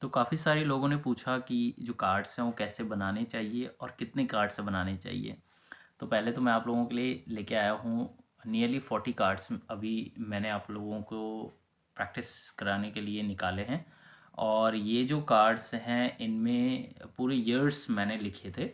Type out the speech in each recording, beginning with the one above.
तो काफ़ी सारे लोगों ने पूछा कि जो कार्ड्स हैं वो कैसे बनाने चाहिए और कितने कार्ड से बनाने चाहिए। तो पहले तो मैं आप लोगों के लिए लेके आया हूँ नियरली 40 कार्ड्स अभी मैंने आप लोगों को प्रैक्टिस कराने के लिए निकाले हैं। और ये जो कार्ड्स हैं इनमें पूरे ईयर्स मैंने लिखे थे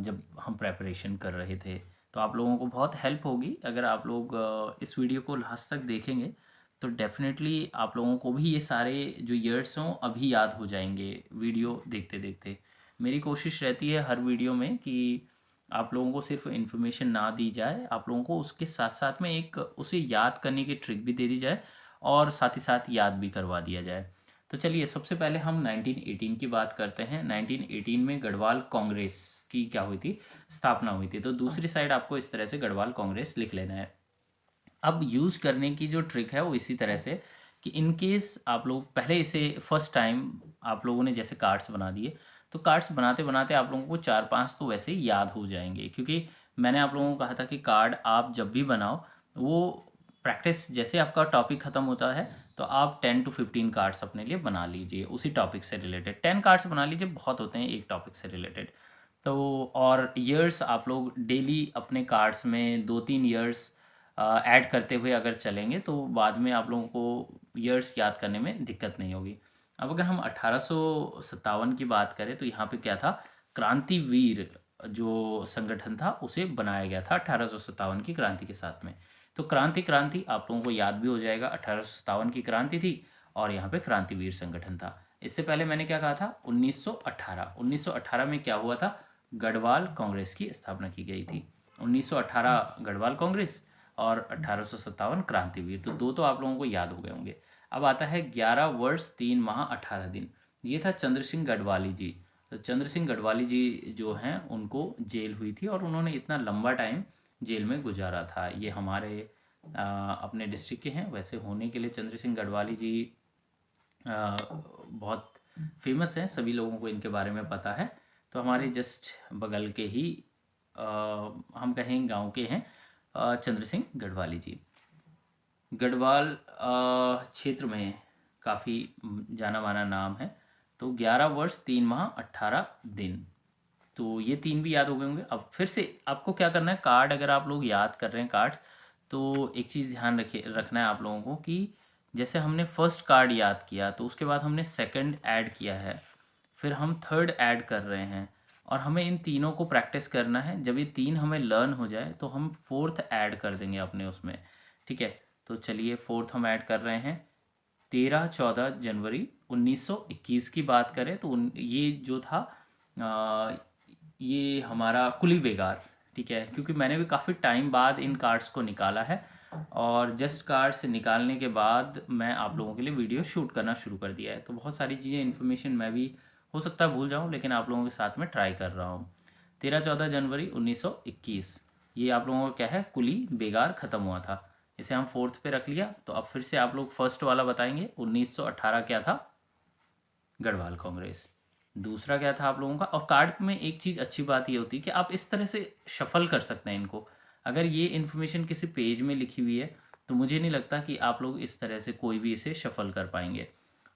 जब हम प्रेपरेशन कर रहे थे। तो आप लोगों को बहुत हेल्प होगी अगर आप लोग इस वीडियो को लास्ट तक देखेंगे। तो डेफ़िनेटली आप लोगों को भी ये सारे जो ईयर्स हों अभी याद हो जाएंगे वीडियो देखते देखते। मेरी कोशिश रहती है हर वीडियो में कि आप लोगों को सिर्फ इन्फॉर्मेशन ना दी जाए, आप लोगों को उसके साथ साथ में एक उसे याद करने की ट्रिक भी दे दी जाए और साथ ही साथ याद भी करवा दिया जाए। तो चलिए सबसे पहले हम 1918 की बात करते हैं। 1918 में गढ़वाल कांग्रेस की क्या हुई थी, स्थापना हुई थी। तो दूसरी साइड आपको इस तरह से गढ़वाल कांग्रेस लिख लेना है। अब यूज़ करने की जो ट्रिक है वो इसी तरह से कि इन केस आप लोग पहले इसे फर्स्ट टाइम आप लोगों ने जैसे कार्ड्स बना दिए, तो कार्ड्स बनाते बनाते आप लोगों को 4-5 तो वैसे ही याद हो जाएंगे, क्योंकि मैंने आप लोगों को कहा था कि कार्ड आप जब भी बनाओ वो प्रैक्टिस जैसे आपका टॉपिक ख़त्म होता है तो आप 10 to 15 कार्ड्स अपने लिए बना लीजिए उसी टॉपिक से रिलेटेड। 10 कार्ड्स बना लीजिए, बहुत होते हैं एक टॉपिक से रिलेटेड। तो और ईयर्स आप लोग डेली अपने कार्ड्स में 2-3 ईयर्स ऐड करते हुए अगर चलेंगे तो बाद में आप लोगों को ईयर्स याद करने में दिक्कत नहीं होगी। अब अगर हम 1857 की बात करें तो यहाँ पे क्या था, क्रांतिवीर जो संगठन था उसे बनाया गया था 1857 की क्रांति के साथ में। तो क्रांति क्रांति आप लोगों को याद भी हो जाएगा, 1857 की क्रांति थी और यहाँ पे क्रांतिवीर संगठन था। इससे पहले मैंने क्या कहा था, 1918 में क्या हुआ था, गढ़वाल कांग्रेस की स्थापना की गई थी। 1918 गढ़वाल कांग्रेस और 1857 क्रांतिवीर। तो दो तो आप लोगों को याद हो गए होंगे। अब आता है 11 वर्ष 3 माह 18 दिन। ये था चंद्र सिंह गढ़वाली जी। तो चंद्र सिंह गढ़वाली जी जो हैं उनको जेल हुई थी और उन्होंने इतना लंबा टाइम जेल में गुजारा था। ये हमारे अपने डिस्ट्रिक्ट के हैं, वैसे होने के लिए चंद्र सिंह गढ़वाली जी बहुत फेमस हैं, सभी लोगों को इनके बारे में पता है। तो हमारे जस्ट बगल के ही हम कहें गांव के हैं चंद्र सिंह गढ़वाली जी। गढ़वाल क्षेत्र में काफ़ी जाना माना नाम है। तो 11 वर्ष 3 माह 18 दिन। तो ये तीन भी याद हो गए होंगे। अब फिर से आपको क्या करना है, कार्ड अगर आप लोग याद कर रहे हैं कार्ड्स, तो एक चीज़ ध्यान रखना है आप लोगों को कि जैसे हमने फर्स्ट कार्ड याद किया तो उसके बाद हमने सेकंड ऐड किया है, फिर हम थर्ड ऐड कर रहे हैं और हमें इन तीनों को प्रैक्टिस करना है। जब ये तीन हमें लर्न हो जाए तो हम फोर्थ ऐड कर देंगे अपने उसमें। ठीक है, तो चलिए फोर्थ हम ऐड कर रहे हैं। 13-14 जनवरी 1921 की बात करें तो ये जो था ये हमारा कुली बेगार। ठीक है, क्योंकि मैंने भी काफ़ी टाइम बाद इन कार्ड्स को निकाला है और जस्ट कार्ड से निकालने के बाद मैं आप लोगों के लिए वीडियो शूट करना शुरू कर दिया है। तो बहुत सारी चीज़ें इन्फॉर्मेशन मैं भी हो सकता है भूल जाऊं, लेकिन आप लोगों के साथ में ट्राई कर रहा हूं। 13-14 जनवरी 1921 ये आप लोगों का क्या है, कुली बेगार ख़त्म हुआ था। इसे हम फोर्थ पे रख लिया। तो अब फिर से आप लोग फर्स्ट वाला बताएंगे। 1918 क्या था, गढ़वाल कांग्रेस। दूसरा क्या था आप लोगों का। और कार्ड में एक चीज़ अच्छी बात ये होती है कि आप इस तरह से शफल कर सकते हैं इनको। अगर ये इन्फॉर्मेशन किसी पेज में लिखी हुई है तो मुझे नहीं लगता कि आप लोग इस तरह से कोई भी इसे शफल कर पाएंगे।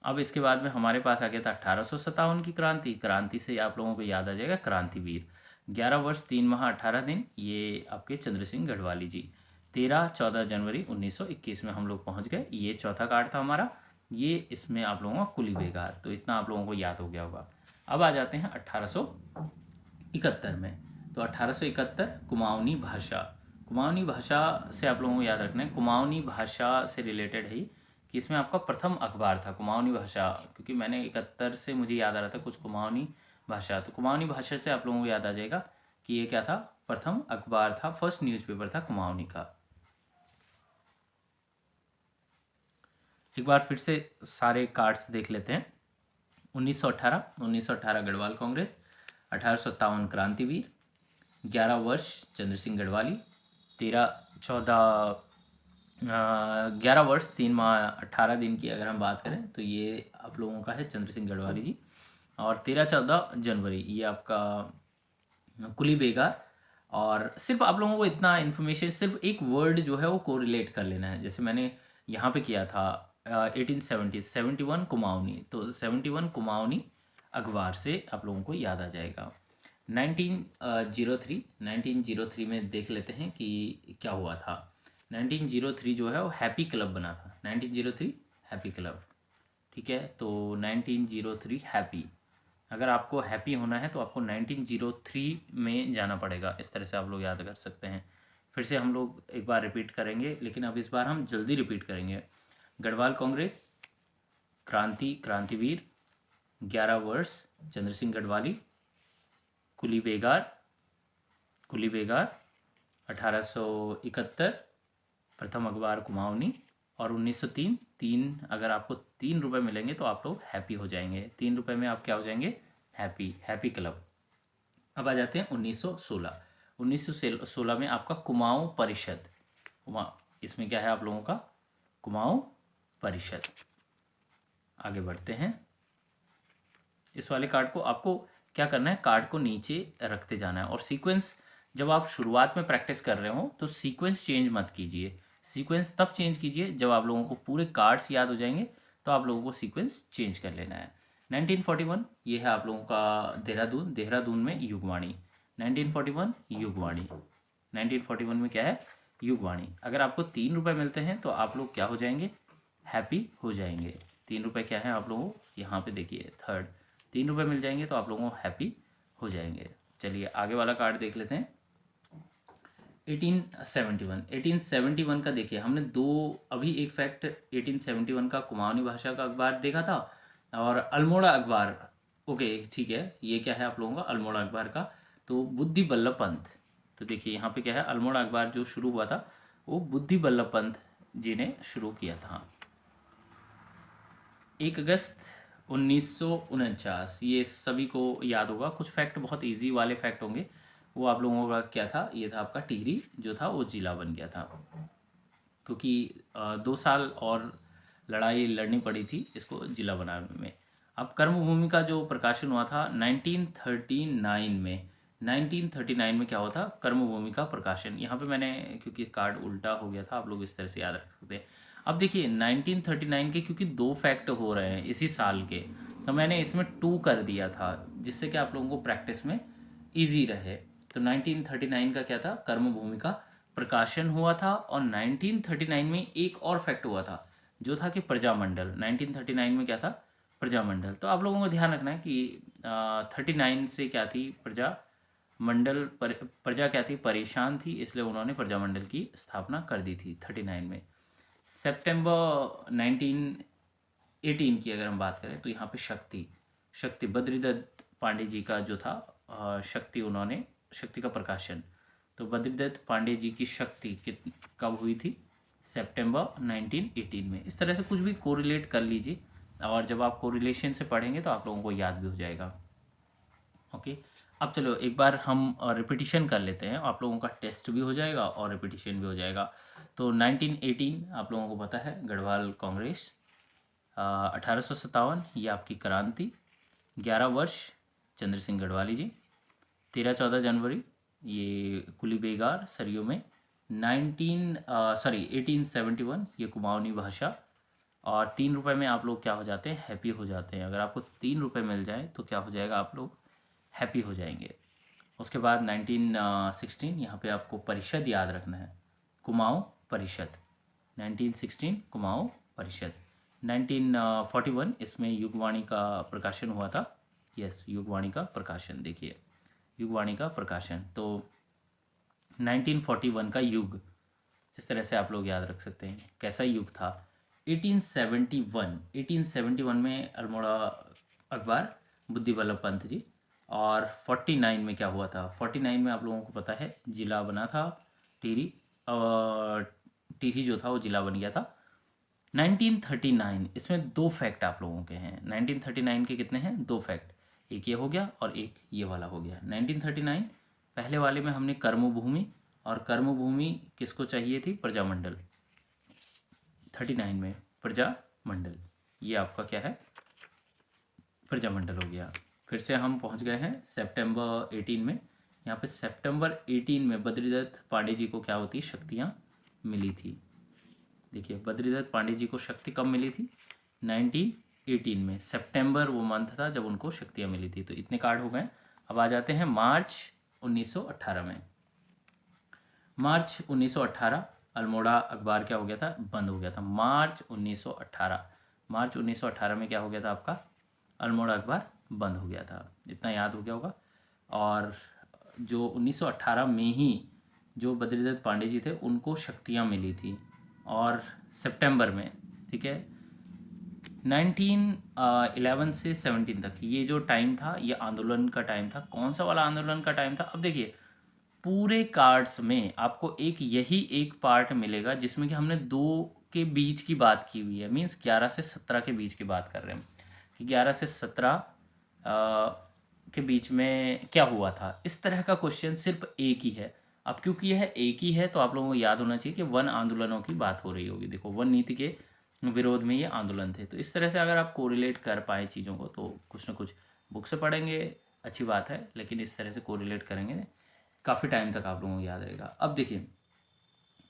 अब इसके बाद में हमारे पास आ गया था 1857 की क्रांति। क्रांति से आप लोगों को याद आ जाएगा क्रांतिवीर। 11 वर्ष 3 माह 18 दिन, ये आपके चंद्र सिंह गढ़वाली जी। 13-14 जनवरी 1921 में हम लोग पहुंच गए। ये चौथा कार्ड था हमारा। ये इसमें आप लोगों का कुली बेगार। तो इतना आप लोगों को याद हो गया होगा। अब आ जाते हैं 1871 में। तो 1871 कुमाऊनी भाषा। कुमाऊनी भाषा से आप लोगों को याद रखना है, कुमाऊनी भाषा से रिलेटेड है कि इसमें आपका प्रथम अखबार था कुमाऊनी भाषा। क्योंकि मैंने 71 से मुझे याद आ रहा था कुछ कुमाऊनी भाषा। तो कुमाऊनी भाषा से आप लोगों को याद आ जाएगा कि ये क्या था, प्रथम अखबार था, फर्स्ट न्यूज़पेपर था कुमाऊनी का। एक बार फिर से सारे कार्ड्स देख लेते हैं। 1918 गढ़वाल कांग्रेस, 1857 क्रांतिवीर, 11 वर्ष चंद्र सिंह गढ़वाली, 11 वर्ष 3 माह 18 दिन की अगर हम बात करें तो ये आप लोगों का है चंद्र सिंह गढ़वाली जी। और 13-14 जनवरी ये आपका कुली बेगार। और सिर्फ आप लोगों को इतना इन्फॉर्मेशन, सिर्फ एक वर्ड जो है वो कोरिलेट कर लेना है। जैसे मैंने यहाँ पे किया था 1870 71 कुमाऊनी, तो 71 कुमाऊनी अखबार से आप लोगों को याद आ जाएगा। 1903 में देख लेते हैं कि क्या हुआ था। 1903 जो है वो हैप्पी क्लब बना था। 1903 हैप्पी क्लब, ठीक है। तो 1903 हैप्पी, अगर आपको हैप्पी होना है तो आपको 1903 में जाना पड़ेगा। इस तरह से आप लोग याद कर सकते हैं। फिर से हम लोग एक बार रिपीट करेंगे, लेकिन अब इस बार हम जल्दी रिपीट करेंगे। गढ़वाल कांग्रेस, क्रांतिवीर, 11 वर्ष चंद्र सिंह गढ़वाली, कुली बेगार 1871, प्रथम अखबार कुमाऊनी, और 1903 3। अगर आपको 3 रुपये मिलेंगे तो आप लोग हैप्पी हो जाएंगे। 3 रुपये में आप क्या हो जाएंगे? Happy club. अब आ जाते हैं 1916। 1916 में आपका कुमाऊं परिषद, इसमें क्या है आप लोगों का? कुमाऊं परिषद। आगे बढ़ते हैं। इस वाले कार्ड को आपको क्या करना है? कार्ड को नीचे रखते जाना है, और सीक्वेंस जब आप शुरुआत में प्रैक्टिस कर रहे हो तो सीक्वेंस चेंज मत कीजिए। सीक्वेंस तब चेंज कीजिए जब आप लोगों को पूरे कार्ड्स याद हो जाएंगे, तो आप लोगों को सीक्वेंस चेंज कर लेना है। 1941 ये है आप लोगों का देहरादून में युगवाणी। 1941 युगवाणी। 1941 में क्या है? युगवाणी। अगर आपको 3 रुपये मिलते हैं तो आप लोग क्या हो जाएंगे? हैप्पी हो जाएंगे। 3 रुपये क्या है आप लोगों को? यहाँ पे देखिए थर्ड, 3 रुपये मिल जाएंगे तो आप लोगों को हैप्पी हो जाएंगे। चलिए आगे वाला कार्ड देख लेते हैं। 1871 का देखिए, हमने अभी एक फैक्ट 1871 का कुमाऊनी भाषा का अखबार देखा था, और अल्मोड़ा अखबार। ओके ठीक है, ये क्या है आप लोगों का? अल्मोड़ा अखबार का तो बुद्धि बल्लभ पंत। तो देखिए यहाँ पे क्या है? अल्मोड़ा अखबार जो शुरू हुआ था वो बुद्धि बल्लभ पंत जी ने शुरू किया था। 1 अगस्त 1949, ये सभी को याद होगा। कुछ फैक्ट बहुत इजी वाले फैक्ट होंगे। वो आप लोगों का क्या था? ये था आपका टिहरी जो था वो जिला बन गया था, क्योंकि 2 साल और लड़ाई लड़नी पड़ी थी इसको जिला बनाने में। अब कर्मभूमि का जो प्रकाशन हुआ था 1939 में। 1939 में क्या हुआ था? कर्मभूमि का प्रकाशन। यहाँ पे मैंने, क्योंकि कार्ड उल्टा हो गया था, आप लोग इस तरह से याद रख सकते हैं। अब देखिए 1939 के, क्योंकि 2 फैक्ट हो रहे हैं इसी साल के, तो मैंने इसमें 2 कर दिया था, जिससे कि आप लोगों को प्रैक्टिस में ईजी रहे। तो 1939 का क्या था? कर्मभूमि का प्रकाशन हुआ था। और 1939 में एक और फैक्ट हुआ था, जो था कि प्रजामंडल। 1939 में क्या था? प्रजामंडल। तो आप लोगों को ध्यान रखना है कि 39 से क्या थी? प्रजा क्या थी? परेशान थी, इसलिए उन्होंने प्रजामंडल की स्थापना कर दी थी 39 में। सितंबर 1918 की अगर हम बात करें तो यहाँ पे शक्ति बद्रीदत्त पांडे जी का जो था शक्ति का प्रकाशन। तो बद्रीदत्त पांडे जी की शक्ति कब हुई थी? सितंबर 1918 में। इस तरह से कुछ भी कोरिलेट कर लीजिए, और जब आप कोरिलेशन से पढ़ेंगे तो आप लोगों को याद भी हो जाएगा। ओके, अब चलो एक बार हम रिपीटिशन कर लेते हैं, आप लोगों का टेस्ट भी हो जाएगा और रिपीटिशन भी हो जाएगा। तो 1918 आप लोगों को पता है गढ़वाल कांग्रेस। 1857 ये आपकी क्रांति। 11 वर्ष चंद्र सिंह गढ़वाली जी। 13-14 जनवरी ये कुली बेगार सरयू में। 1871 ये कुमाऊनी भाषा। और 3 रुपये में आप लोग क्या हो जाते हैं? हैप्पी हो जाते हैं। अगर आपको 3 रुपये मिल जाए तो क्या हो जाएगा? आप लोग हैप्पी हो जाएंगे। उसके बाद 1916 यहाँ पे आपको परिषद याद रखना है, कुमाऊं परिषद। 1916 कुमाऊं परिषद। 1941 इसमें युगवाणी का प्रकाशन हुआ था। यस, युगवाणी का प्रकाशन। देखिए युगवाणी का प्रकाशन। तो 1941 का युग, इस तरह से आप लोग याद रख सकते हैं कैसा युग था। 1871 में अल्मोड़ा अखबार बुद्धि बल्लभ पंत जी। और 49 में क्या हुआ था? 49 में आप लोगों को पता है जिला बना था टिहरी, और टिहरी जो था वो जिला बन गया था। 1939 इसमें 2 फैक्ट आप लोगों के हैं। 1939 के कितने हैं? 2 फैक्ट, एक ये हो गया और एक ये वाला हो गया। 1939 पहले वाले में हमने कर्मभूमि, और कर्मभूमि किसको चाहिए थी? प्रजामंडल। 39 में प्रजामंडल, ये आपका क्या है? प्रजामंडल हो गया। फिर से हम पहुंच गए हैं सितंबर 18 में। यहाँ पे सितंबर 18 में बद्रीदत्त पांडे जी को क्या होती? शक्तियाँ मिली थी। देखिए बद्रीदत्त पांडे जी को शक्ति कब मिली थी? 1918 में, सितंबर वो मंथ था जब उनको शक्तियाँ मिली थी। तो इतने कार्ड हो गए। अब आ जाते हैं मार्च 1918 में। मार्च 1918 अल्मोड़ा अखबार क्या हो गया था? बंद हो गया था। मार्च 1918 में क्या हो गया था आपका? अल्मोड़ा अखबार बंद हो गया था। इतना याद हो गया होगा। और जो 1918 में ही जो बद्रीदत्त पांडे जी थे उनको शक्तियाँ मिली थी, और सितंबर में, ठीक है, 1911 से 17 तक ये जो टाइम था ये आंदोलन का टाइम था। कौन सा वाला आंदोलन का टाइम था? अब देखिए पूरे कार्ड्स में आपको यही एक पार्ट मिलेगा जिसमें कि हमने दो के बीच की बात की हुई है, मीन्स 11 से 17 के बीच की बात कर रहे हैं कि 11 से 17 के बीच में क्या हुआ था। इस तरह का क्वेश्चन सिर्फ एक ही है। अब क्योंकि यह एक ही है तो आप लोगों को याद होना चाहिए कि वन आंदोलनों की बात हो रही होगी। देखो वन नीति के विरोध में ये आंदोलन थे। तो इस तरह से अगर आप कोरिलेट कर पाए चीज़ों को तो कुछ ना कुछ बुक से पढ़ेंगे अच्छी बात है, लेकिन इस तरह से कोरिलेट करेंगे काफ़ी टाइम तक आप लोगों को याद रहेगा। अब देखिए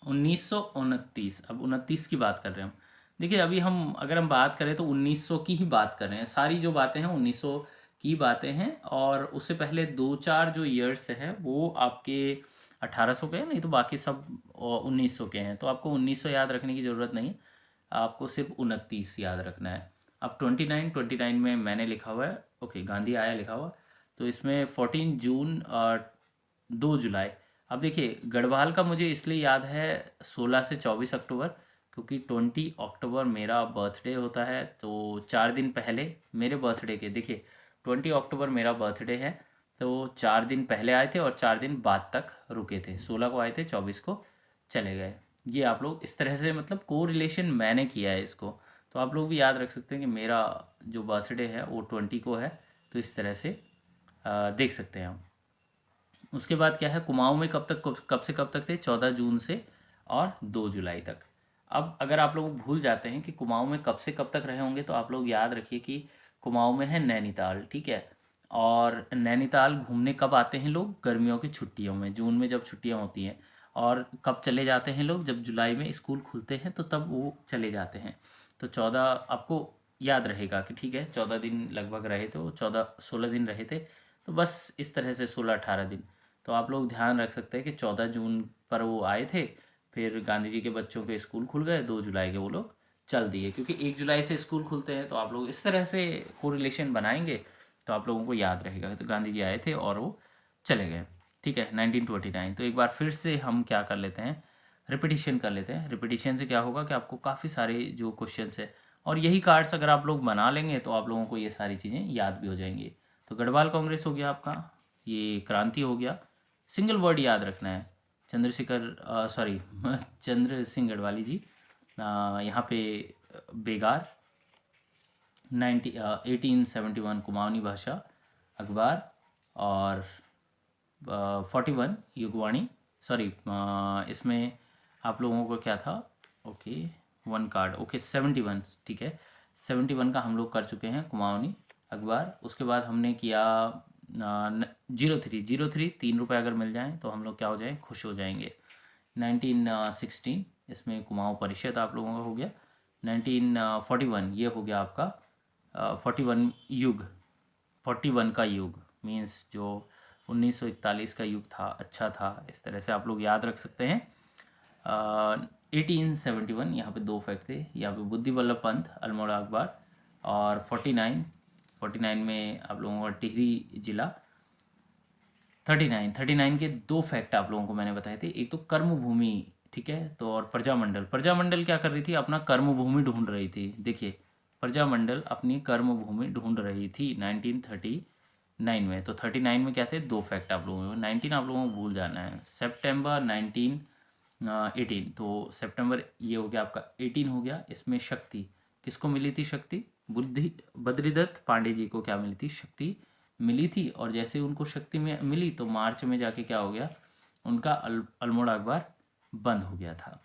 1929, अब 29 की बात कर रहे हैं हम। देखिए अभी हम अगर हम बात करें तो 1900 की ही बात कर रहे हैं। सारी जो बातें हैं 1900 की बातें हैं, और उससे पहले दो चार जो ईयर्स हैं वो आपके 1800 के हैं, नहीं तो बाकी सब 1900 के हैं। तो आपको 1900 याद रखने की ज़रूरत नहीं, आपको सिर्फ 29 याद रखना है। अब 29 में मैंने लिखा हुआ है, ओके गांधी आया लिखा हुआ, तो इसमें 14 जून और 2 जुलाई। अब देखिए गढ़वाल का मुझे इसलिए याद है 16 से 24 अक्टूबर, क्योंकि 20 अक्टूबर मेरा बर्थडे होता है। तो 4 दिन पहले मेरे बर्थडे के, देखिए 20 अक्टूबर मेरा बर्थडे है, तो 4 दिन पहले आए थे और 4 दिन बाद तक रुके थे। 16 को आए थे, 24 को चले गए। ये आप लोग इस तरह से मतलब को रिलेशन मैंने किया है इसको। तो आप लोग भी याद रख सकते हैं कि मेरा जो बर्थडे है वो 20 को है। तो इस तरह से देख सकते हैं हम। उसके बाद क्या है, कुमाऊं में कब से कब तक थे? 14 जून से और 2 जुलाई तक। अब अगर आप लोग भूल जाते हैं कि कुमाऊं में कब से कब तक रहे होंगे तो आप लोग याद रखिए कि कुमाऊं में है नैनीताल, ठीक है। और नैनीताल घूमने कब आते हैं लोग? गर्मियों की छुट्टियों में, जून में जब छुट्टियां होती हैं। और कब चले जाते हैं लोग? जब जुलाई में स्कूल खुलते हैं तो तब वो चले जाते हैं। तो 14 आपको याद रहेगा कि ठीक है 14 दिन लगभग रहे थे वो, 14-16 दिन रहे थे। तो बस इस तरह से 16-18 दिन। तो आप लोग ध्यान रख सकते हैं कि 14 जून पर वो आए थे, फिर गांधी जी के बच्चों के स्कूल खुल गए, 2 जुलाई के वो लोग चल दिए, क्योंकि 1 जुलाई से स्कूल खुलते हैं। तो आप लोग इस तरह से कोरिलेशन बनाएंगे तो आप लोगों को याद रहेगा। तो गांधी जी आए थे और वो चले गए, ठीक है, 1929। तो एक बार फिर से हम क्या कर लेते हैं, रिपीटिशन कर लेते हैं। रिपीटिशन से क्या होगा कि आपको काफ़ी सारे जो क्वेश्चन है और यही कार्ड्स अगर आप लोग बना लेंगे तो आप लोगों को ये सारी चीज़ें याद भी हो जाएंगी। तो गढ़वाल कांग्रेस हो गया आपका, ये क्रांति हो गया। सिंगल वर्ड याद रखना है, चंद्रशेखर सॉरी चंद्र सिंह गढ़वाली जी, यहाँ पे बेगार, 1871 कुमाऊनी भाषा अखबार, और 41 युगवाणी, सॉरी इसमें आप लोगों को क्या था, ओके वन कार्ड, ओके 71, ठीक है 71 का हम लोग कर चुके हैं कुमाऊनी अखबार। उसके बाद हमने किया 03 3 रुपये अगर मिल जाएं तो हम लोग क्या हो जाएं, खुश हो जाएंगे। 1916 इसमें कुमाऊँ परिषद आप लोगों का हो गया। 1941 ये हो गया आपका 41 युग, 41 का युग मीन्स जो 1941 का युग था, अच्छा था। इस तरह से आप लोग याद रख सकते हैं। 1871 यहाँ पे 2 फैक्ट थे, यहाँ पे बुद्धि वल्लभ पंत अल्मोड़ा अखबार, और 49 में आप लोगों का टिहरी जिला। 39 के 2 फैक्ट आप लोगों को मैंने बताए थे, एक तो कर्मभूमि, ठीक है, तो और प्रजामंडल क्या कर रही थी, अपना कर्मभूमि ढूंढ रही थी। देखिए प्रजामंडल अपनी कर्मभूमि ढूंढ रही थी 1939 में। तो 39 में क्या थे, 2 फैक्ट आप लोगों को, 19 आप लोगों को भूल जाना है। सितंबर 1918, तो सितंबर ये हो गया आपका 18 हो गया। इसमें शक्ति किसको मिली थी, शक्ति बद्रीदत्त पांडे जी को क्या मिली थी, शक्ति मिली थी। और जैसे उनको शक्ति में मिली तो मार्च में जाके क्या हो गया, उनका अल्मोड़ा अखबार बंद हो गया था।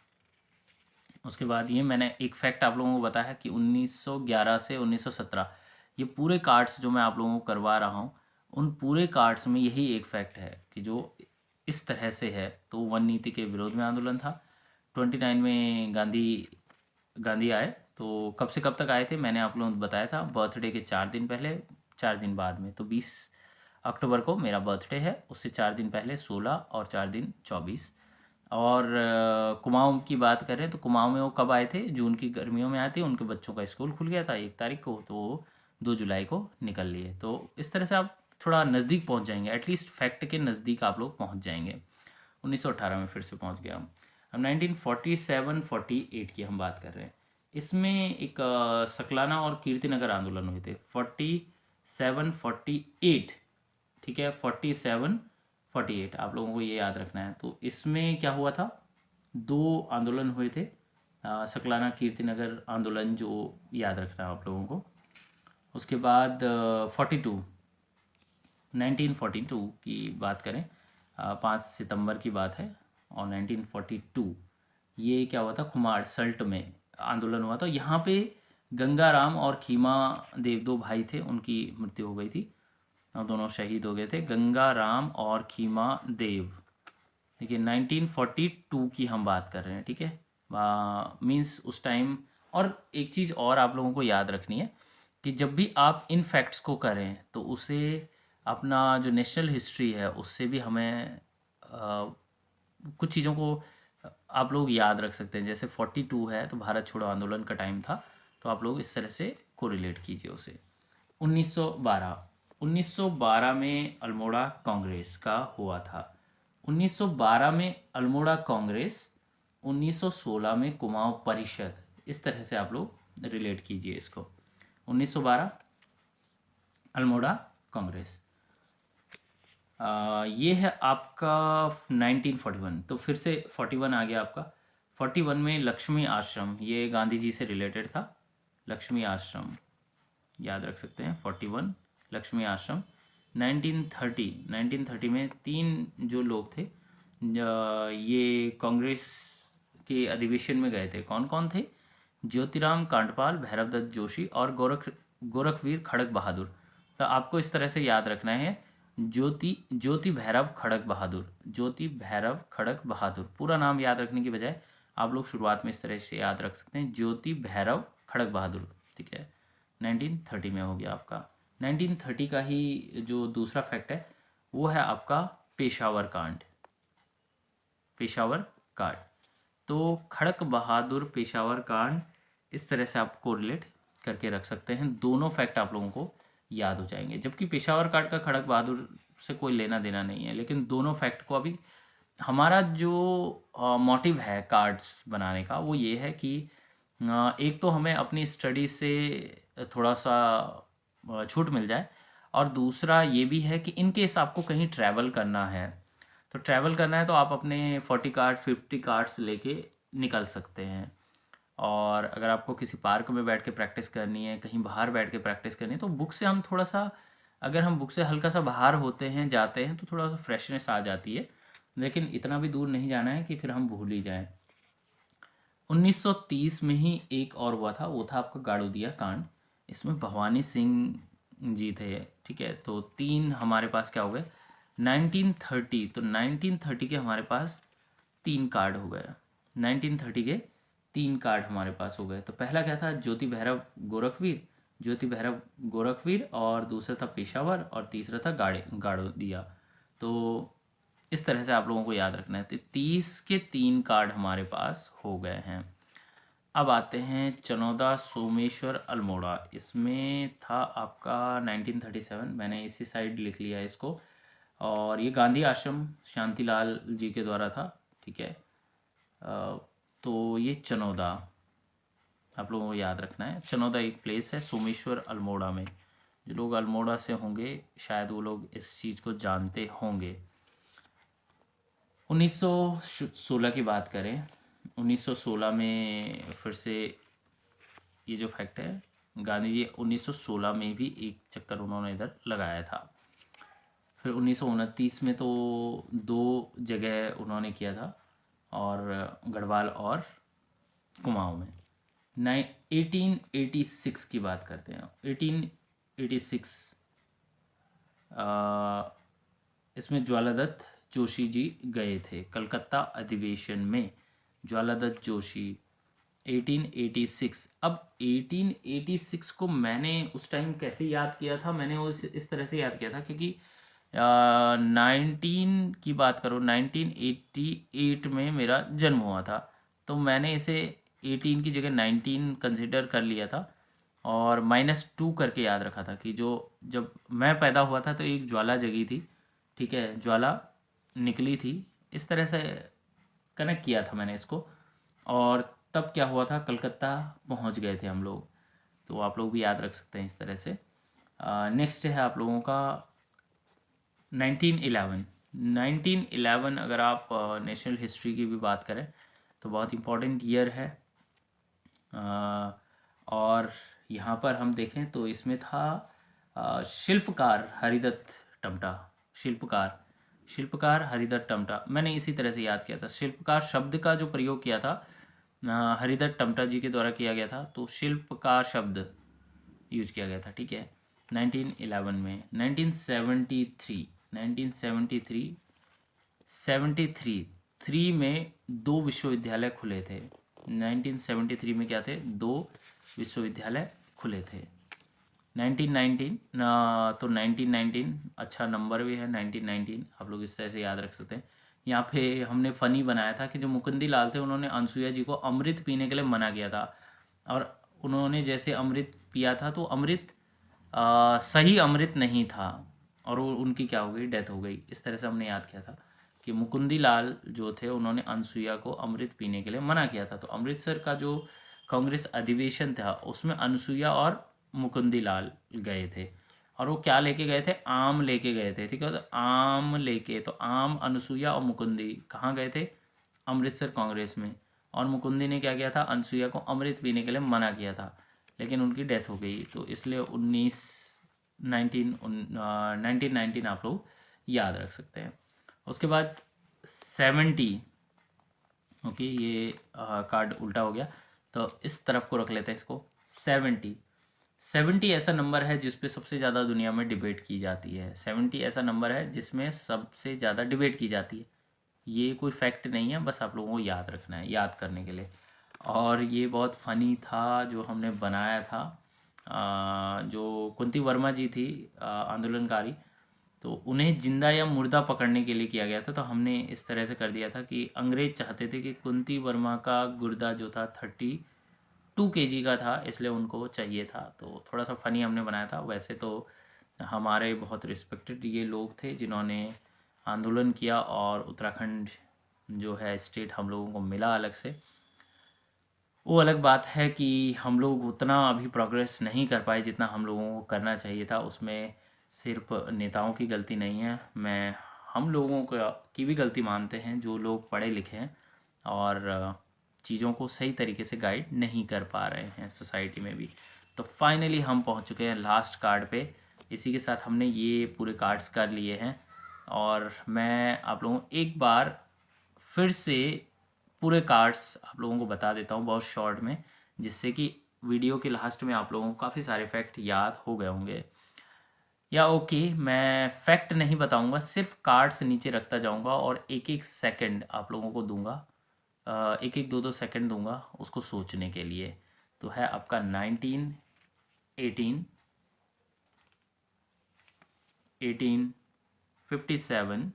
उसके बाद ये मैंने एक फैक्ट आप लोगों को बताया कि 1911 से 1917 ये पूरे कार्ड्स जो मैं आप लोगों को करवा रहा हूँ उन पूरे कार्ड्स में यही एक फैक्ट है कि जो इस तरह से है। तो वन नीति के विरोध में आंदोलन था। 29 में गांधी गांधी आए तो कब से कब तक आए थे मैंने आप लोगों को बताया था, बर्थडे के 4 दिन पहले 4 दिन बाद में। तो 20 अक्टूबर को मेरा बर्थडे है, उससे 4 दिन पहले 16 और 4 दिन 24। और कुमाऊं की बात करें तो कुमाऊं में वो कब आए थे, जून की गर्मियों में आए थे। उनके बच्चों का स्कूल खुल गया था 1 तारीख को, तो 2 जुलाई को निकल लिए। तो इस तरह से आप थोड़ा नज़दीक पहुंच जाएंगे, एटलीस्ट फैक्ट के नज़दीक आप लोग पहुंच जाएंगे। 1918 में फिर से पहुंच गया हम। अब 1947-48 की हम बात कर रहे हैं। इसमें एक सकलाना और कीर्तिनगर आंदोलन हुए थे। 47-48, ठीक है, 47-48 आप लोगों को ये याद रखना है। तो इसमें क्या हुआ था, 2 आंदोलन हुए थे। सकलाना कीर्तिनगर आंदोलन जो याद रखना है आप लोगों को। उसके बाद 1942 की बात करें, 5 सितंबर की बात है। और 1942 ये क्या हुआ था, खुमार सल्ट में आंदोलन हुआ था। यहाँ पे गंगाराम और खीमा देव 2 भाई थे, उनकी मृत्यु हो गई थी और दोनों शहीद हो गए थे, गंगाराम और खीमा देव। देखिए 1942 की हम बात कर रहे हैं, ठीक है। मीन्स उस टाइम। और एक चीज़ और आप लोगों को याद रखनी है कि जब भी आप इन फैक्ट्स को करें तो उसे अपना जो नेशनल हिस्ट्री है उससे भी हमें कुछ चीज़ों को आप लोग याद रख सकते हैं। जैसे 42 है तो भारत छोड़ो आंदोलन का टाइम था, तो आप लोग इस तरह से कोरिलेट कीजिए उसे। 1912 में अल्मोड़ा कांग्रेस का हुआ था। 1912 में अल्मोड़ा कांग्रेस, 1916 में कुमाऊं परिषद। इस तरह से आप लोग रिलेट कीजिए इसको। 1912 अल्मोड़ा कांग्रेस। ये है आपका 1941। तो फिर से 41 आ गया आपका। 41 में लक्ष्मी आश्रम, ये गांधी जी से रिलेटेड था। लक्ष्मी आश्रम याद रख सकते हैं, 41 लक्ष्मी आश्रम। 1930 में 3 जो लोग थे ये कांग्रेस के अधिवेशन में गए थे। कौन कौन थे, ज्योतिराम कांडपाल, भैरवदत्त जोशी और गोरखवीर खड़क बहादुर। तो आपको इस तरह से याद रखना है, ज्योति भैरव खड़क बहादुर, ज्योति भैरव खड़क बहादुर। पूरा नाम याद रखने की बजाय आप लोग शुरुआत में इस तरह से याद रख सकते हैं, ज्योति भैरव खड़क बहादुर, ठीक है। 1930 में हो गया आपका। 1930 का ही जो दूसरा फैक्ट है वो है आपका पेशावर कांड। पेशावर कांड, तो खड़क बहादुर पेशावर कांड, इस तरह से आप कोरिलेट करके रख सकते हैं। दोनों फैक्ट आप लोगों को याद हो जाएंगे, जबकि पेशावर कांड का खड़क बहादुर से कोई लेना देना नहीं है। लेकिन दोनों फैक्ट को अभी हमारा जो मोटिव है कार्ड्स बनाने का वो ये है कि एक तो हमें अपनी स्टडी से थोड़ा सा छूट मिल जाए, और दूसरा ये भी है कि इन केस आपको कहीं ट्रैवल करना है, तो ट्रैवल करना है तो आप अपने 40 कार्ड 50 कार्ड्स लेके निकल सकते हैं। और अगर आपको किसी पार्क में बैठ के प्रैक्टिस करनी है, कहीं बाहर बैठ के प्रैक्टिस करनी है, तो बुक से हम थोड़ा सा, अगर हम बुक से हल्का सा बाहर होते हैं जाते हैं तो थोड़ा सा फ्रेशनेस आ जाती है। लेकिन इतना भी दूर नहीं जाना है कि फिर हम भूल ही जाएं। 1930 में ही एक और हुआ था, वो था आपका गाड़ोदिया कांड। इसमें भवानी सिंह जी थे, ठीक है। तो 3 हमारे पास क्या हो गए, 1930। तो 1930 के हमारे पास 3 कार्ड हो गए। 1930 के 3 कार्ड हमारे पास हो गए। तो पहला क्या था, ज्योति भैरव गोरखवीर, ज्योति भैरव गोरखवीर, और दूसरा था पेशावर, और तीसरा था गाड़ोदिया। तो इस तरह से आप लोगों को याद रखना है। तो 30 के 3 कार्ड हमारे पास हो गए हैं। अब आते हैं चनौदा सोमेश्वर अल्मोड़ा। इसमें था आपका 1937, मैंने इसी साइड लिख लिया है इसको। और ये गांधी आश्रम शांतिलाल जी के द्वारा था, ठीक है। तो ये चनौदा आप लोगों को याद रखना है। चनौदा एक प्लेस है सोमेश्वर अल्मोड़ा में। जो लोग अल्मोड़ा से होंगे शायद वो लोग इस चीज़ को जानते होंगे। 1916 की बात करें, 1916 में फिर से ये जो फैक्ट है, गांधी जी 1916 में भी एक चक्कर उन्होंने इधर लगाया था। फिर 1929 में तो 2 जगह उन्होंने किया था, और गढ़वाल और कुमाऊं में। 1886 की बात करते हैं। 1886 इसमें ज्वालादत्त जोशी जी गए थे कलकत्ता अधिवेशन में। ज्वालादत्त जोशी 1886। अब 1886 को मैंने उस टाइम कैसे याद किया था, मैंने उस इस तरह से याद किया था क्योंकि 19 की बात करो, 1988 में मेरा जन्म हुआ था, तो मैंने इसे 18 की जगह 19 कंसिडर कर लिया था और -2 करके याद रखा था कि जो जब मैं पैदा हुआ था तो एक ज्वाला जगी थी, ठीक है, ज्वाला निकली थी, इस तरह से कनेक्ट किया था मैंने इसको। और तब क्या हुआ था, कलकत्ता पहुंच गए थे हम लोग, तो आप लोग भी याद रख सकते हैं इस तरह से। नेक्स्ट है आप लोगों का 1911। 1911 अगर आप नेशनल हिस्ट्री की भी बात करें तो बहुत इम्पोर्टेंट ईयर है। और यहाँ पर हम देखें तो इसमें था शिल्पकार हरिदत्त टमटा। शिल्पकार शिल्पकार हरिदत्त टमटा, मैंने इसी तरह से याद किया था। शिल्पकार शब्द का जो प्रयोग किया था हरिदत्त टमटा जी के द्वारा किया गया था, तो शिल्पकार शब्द यूज किया गया था, ठीक है। 1911 में 1973 में दो विश्वविद्यालय खुले थे। 1973 में क्या थे, दो विश्वविद्यालय खुले थे। 1919 तो 1919 अच्छा नंबर भी है। 1919 आप लोग इस तरह से याद रख सकते हैं। यहाँ पे हमने फ़नी बनाया था कि जो मुकुंदी लाल थे उन्होंने अनसुईया जी को अमृत पीने के लिए मना किया था, और उन्होंने जैसे अमृत पिया था तो अमृत सही अमृत नहीं था, और वो उनकी क्या हो गई, डेथ हो गई। इस तरह से हमने याद किया था कि मुकुंदी लाल जो थे उन्होंने अनसुईया को अमृत पीने के लिए मना किया था। तो अमृतसर का जो कांग्रेस अधिवेशन था उसमें अनसुईया और मुकुंदी लाल गए थे, और वो क्या लेके गए थे, आम लेके गए थे, ठीक है। तो आम लेके, तो आम, अनसुईया और मुकुंदी कहाँ गए थे, अमृतसर कांग्रेस में। और मुकुंदी ने क्या किया था, अनसुईया को अमृत पीने के लिए मना किया था, लेकिन उनकी डेथ हो गई, तो इसलिए 1919 आप लोग याद रख सकते हैं। उसके बाद 70, ओके, ये कार्ड उल्टा हो गया तो इस तरफ को रख लेते हैं इसको। 70 ऐसा नंबर है जिस पे सबसे ज़्यादा दुनिया में डिबेट की जाती है। 70 ऐसा नंबर है जिसमें सबसे ज़्यादा डिबेट की जाती है। ये कोई फैक्ट नहीं है, बस आप लोगों को याद रखना है, याद करने के लिए। और ये बहुत फ़नी था जो हमने बनाया था। जो कुंती वर्मा जी थी आंदोलनकारी, तो उन्हें जिंदा या मुर्दा पकड़ने के लिए किया गया था। तो हमने इस तरह से कर दिया था कि अंग्रेज चाहते थे कि कुंती वर्मा का गुर्दा जो था 32 kg का था, इसलिए उनको चाहिए था। तो थोड़ा सा फ़नी हमने बनाया था। वैसे तो हमारे बहुत रिस्पेक्टेड ये लोग थे जिन्होंने आंदोलन किया, और उत्तराखंड जो है स्टेट हम लोगों को मिला अलग से। वो अलग बात है कि हम लोग उतना अभी प्रोग्रेस नहीं कर पाए जितना हम लोगों को करना चाहिए था। उसमें सिर्फ नेताओं की गलती नहीं है, मैं हम लोगों की भी गलती मानते हैं, जो लोग पढ़े लिखे हैं और चीज़ों को सही तरीके से गाइड नहीं कर पा रहे हैं सोसाइटी में भी। तो फाइनली हम पहुंच चुके हैं लास्ट कार्ड पे। इसी के साथ हमने ये पूरे कार्ड्स कर लिए हैं, और मैं आप लोगों को एक बार फिर से पूरे कार्ड्स आप लोगों को बता देता हूँ बहुत शॉर्ट में, जिससे कि वीडियो के लास्ट में आप लोगों को काफ़ी सारे फैक्ट याद हो गए होंगे। या ओके, मैं फैक्ट नहीं बताऊंगा, सिर्फ कार्ड्स नीचे रखता जाऊंगा और एक एक सेकंड आप लोगों को दूंगा, एक एक दो दो सेकंड दूंगा उसको सोचने के लिए। तो है आपका 1918, 1857,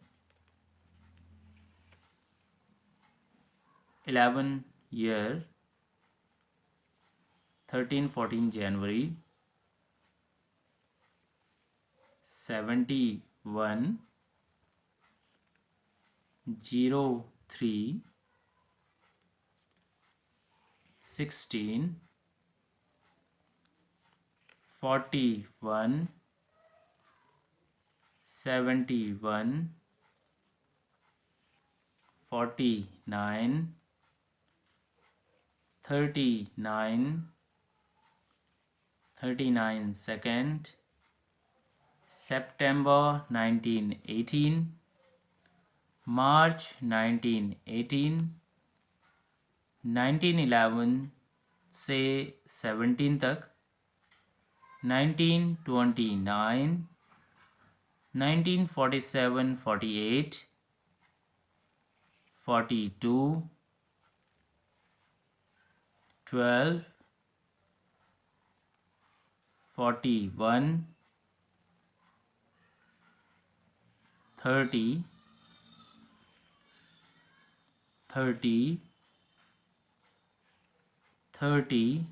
11 ईयर, 13-14 जनवरी, 71, 03, 16, 41, 71, 49, 39, 39 second, September 1918, March 1918, 1911 से 17 तक, 1929, 1947-48, 42, 12, 41, 30, 30, 30,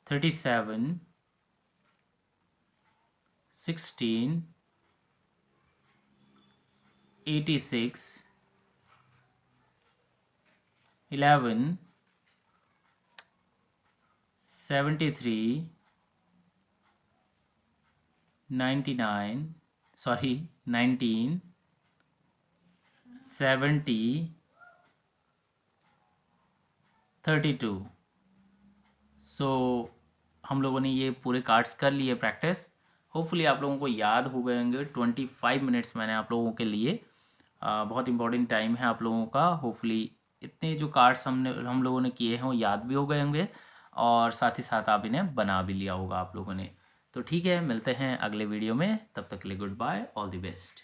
37, 16, 86, 11, 73, 99, 19, 70, 32। सो हम लोगों ने ये पूरे कार्ड्स कर लिए प्रैक्टिस। होपफुली आप लोगों को याद हो गए होंगे। 25 मिनट्स मैंने आप लोगों के लिए, बहुत इंपॉर्टेंट टाइम है आप लोगों का। होपफुली इतने जो कार्ड्स हम लोगों ने किए हैं वो याद भी हो गए होंगे, और साथ ही साथ आप इन्हें बना भी लिया होगा आप लोगों ने। तो ठीक है, मिलते हैं अगले वीडियो में। तब तक के लिए good bye, all the best.